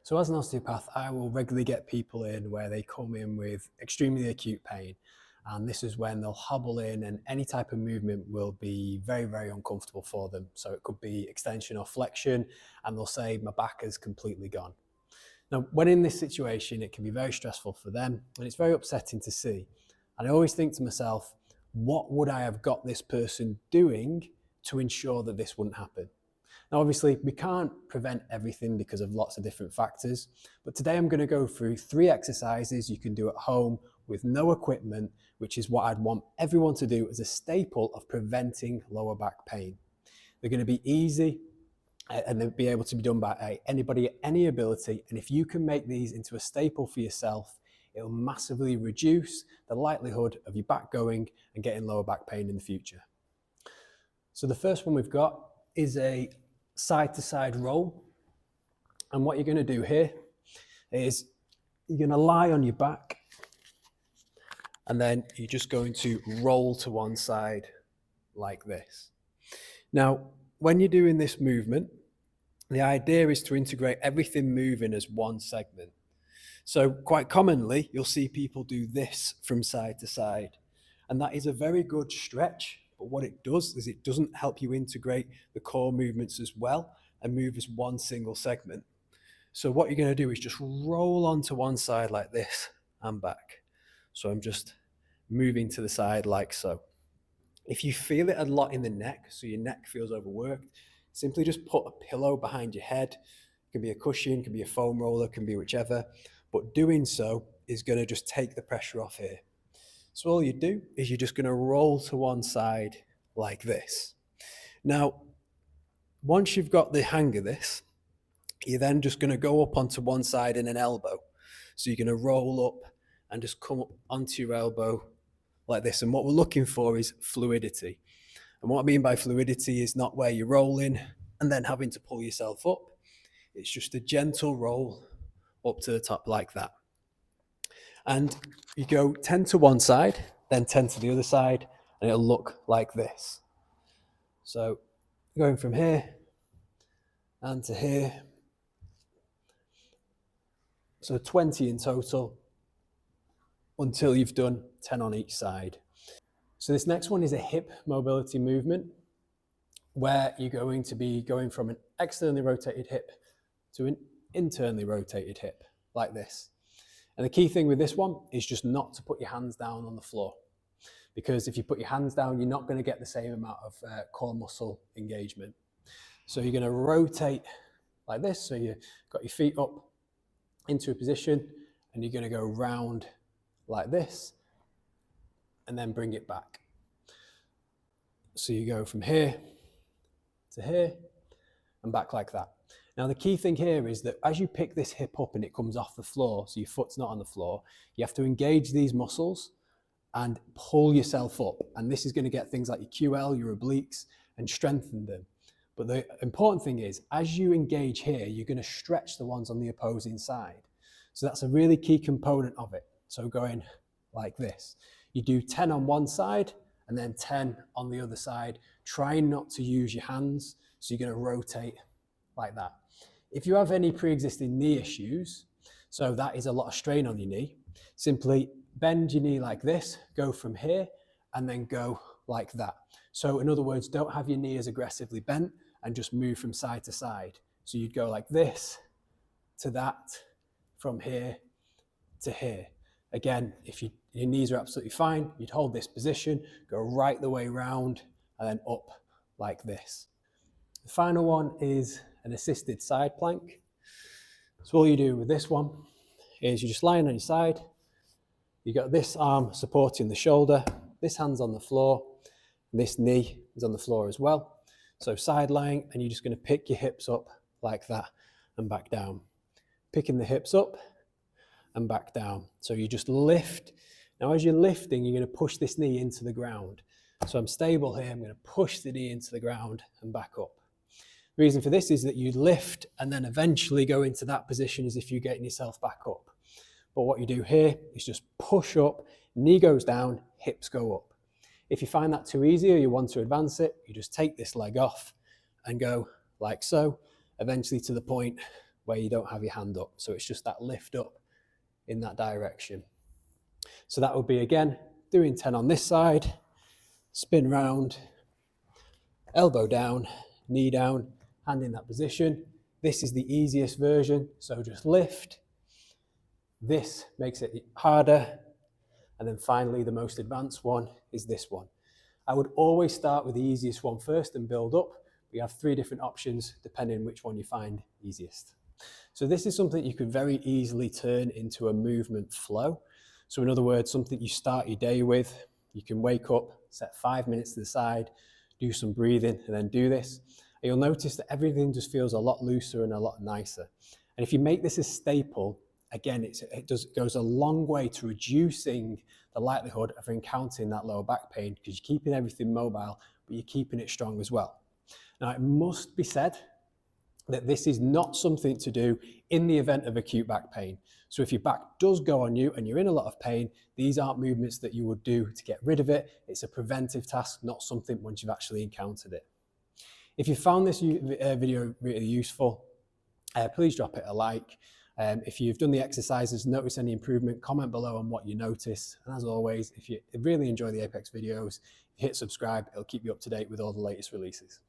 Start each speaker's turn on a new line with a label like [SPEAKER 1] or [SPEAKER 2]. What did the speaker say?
[SPEAKER 1] So as an osteopath, I will regularly get people in where they come in with extremely acute pain. And this is when they'll hobble in and any type of movement will be very, very uncomfortable for them. So it could be extension or flexion, and they'll say, my back has completely gone. Now, when in this situation, it can be very stressful for them and it's very upsetting to see. And I always think to myself, what would I have got this person doing to ensure that this wouldn't happen? Now, obviously, we can't prevent everything because of lots of different factors, but today I'm going to go through 3 exercises you can do at home with no equipment, which is what I'd want everyone to do as a staple of preventing lower back pain. They're going to be easy and they'll be able to be done by anybody at any ability, and if you can make these into a staple for yourself, it'll massively reduce the likelihood of your back going and getting lower back pain in the future. So the first one we've got is a side-to-side roll. And what you're going to do here is you're going to lie on your back and then you're just going to roll to one side like this. Now, when you're doing this movement, the idea is to integrate everything moving as one segment. So quite commonly, you'll see people do this from side to side, and that is a very good stretch. But what it does is it doesn't help you integrate the core movements as well and move as one single segment. So what you're going to do is just roll onto one side like this and back. So I'm just moving to the side like so. If you feel it a lot in the neck, so your neck feels overworked, simply just put a pillow behind your head. It can be a cushion, it can be a foam roller, it can be whichever. But doing so is going to just take the pressure off here. So all you do is you're just going to roll to one side like this. Now, once you've got the hang of this, you're then just going to go up onto one side in an elbow. So you're going to roll up and just come up onto your elbow like this. And what we're looking for is fluidity. And what I mean by fluidity is not where you're rolling and then having to pull yourself up. It's just a gentle roll up to the top like that. And you go 10 to one side, then 10 to the other side, and it'll look like this. So going from here and to here. So 20 in total until you've done 10 on each side. So this next one is a hip mobility movement where you're going to be going from an externally rotated hip to an internally rotated hip like this. And the key thing with this one is just not to put your hands down on the floor, because if you put your hands down, you're not going to get the same amount of core muscle engagement. So you're going to rotate like this. So you've got your feet up into a position and you're going to go round like this and then bring it back. So you go from here to here and back like that. Now, the key thing here is that as you pick this hip up and it comes off the floor, so your foot's not on the floor, you have to engage these muscles and pull yourself up. And this is going to get things like your QL, your obliques, and strengthen them. But the important thing is, as you engage here, you're going to stretch the ones on the opposing side. So that's a really key component of it. So going like this. You do 10 on one side and then 10 on the other side. Try not to use your hands. So you're going to rotate like that. If you have any pre-existing knee issues, so that is a lot of strain on your knee, simply bend your knee like this, go from here, and then go like that. So in other words, don't have your knee as aggressively bent and just move from side to side. So you'd go like this to that, from here to here. Again, if your knees are absolutely fine, you'd hold this position, go right the way round, and then up like this. The final one is an assisted side plank. So all you do with this one is you're just lying on your side. You got this arm supporting the shoulder, this hand's on the floor, this knee is on the floor as well. So side lying, and you're just going to pick your hips up like that and back down. Picking the hips up and back down. So you just lift. Now as you're lifting, you're going to push this knee into the ground. So I'm stable here, I'm going to push the knee into the ground and back up. The reason for this is that you lift and then eventually go into that position as if you're getting yourself back up. But what you do here is just push up, knee goes down, hips go up. If you find that too easy or you want to advance it, you just take this leg off and go like so, eventually to the point where you don't have your hand up. So it's just that lift up in that direction. So that would be, again, doing 10 on this side, spin round, elbow down, knee down, hand in that position. This is the easiest version, so just lift. This makes it harder. And then finally, the most advanced one is this one. I would always start with the easiest one first and build up. We have 3 different options depending which one you find easiest. So this is something you could very easily turn into a movement flow. So in other words, something you start your day with. You can wake up, set 5 minutes to the side, do some breathing, and then do this. And you'll notice that everything just feels a lot looser and a lot nicer. And if you make this a staple, again, it goes a long way to reducing the likelihood of encountering that lower back pain, because you're keeping everything mobile, but you're keeping it strong as well. Now, it must be said that this is not something to do in the event of acute back pain. So if your back does go on you and you're in a lot of pain, these aren't movements that you would do to get rid of it. It's a preventive task, not something once you've actually encountered it. If you found this video really useful, please drop it a like. If you've done the exercises, notice any improvement, comment below on what you notice. And as always, if you really enjoy the Apex videos, hit subscribe. It'll keep you up to date with all the latest releases.